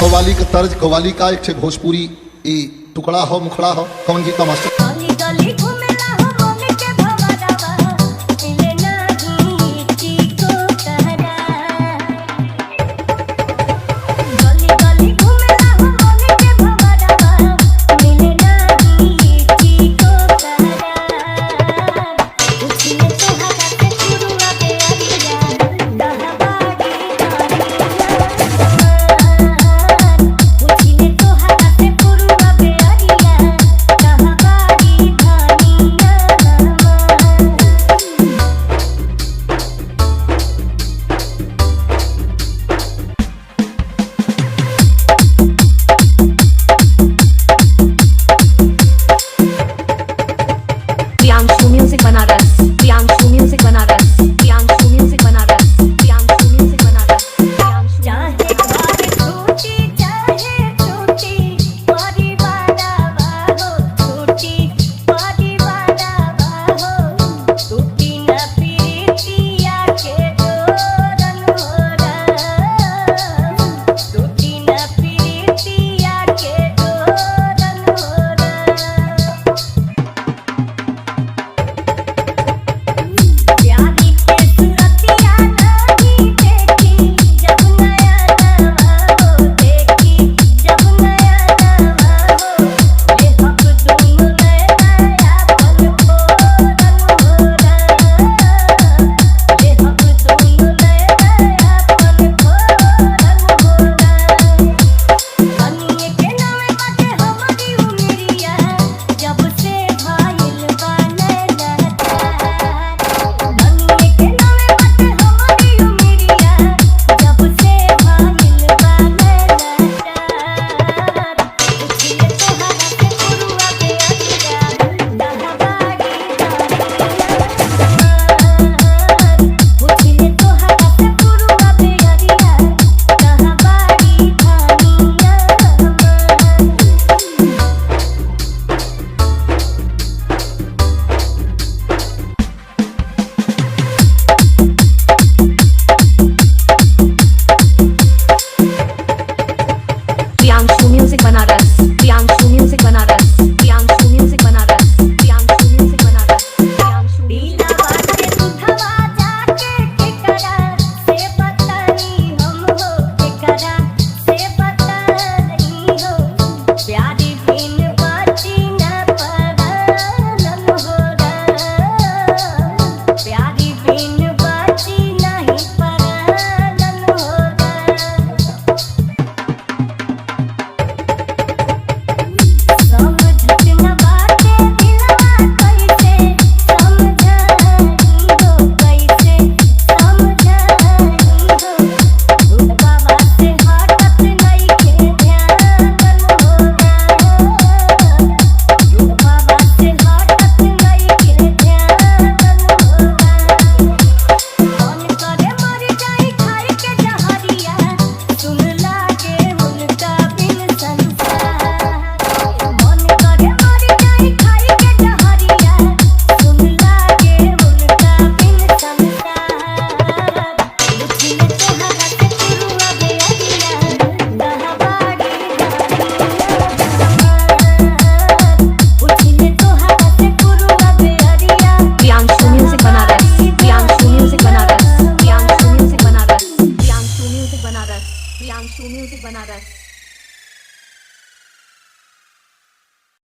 कव्वाली का तर्ज, कव्वाली का एक भोजपुरी टुकड़ा हो, मुखड़ा हो। कौन गीत का master? Music Banaras, Priyanshu music Banaras, Priyanshu music Banaras, Priyanshu music Banaras. चाहे घर छोटी चाहे छोटी परिवार हो, छोटी परिवार हो, टूटी न प्रीतिया के डोरन हो रा, टूटी न प्रीतिया के डोरन हो रा। Priyanshu music Banaras, Priyanshu music Banaras, Priyanshu music Banaras, Priyanshu music Banaras. Priyanshu music Banaras.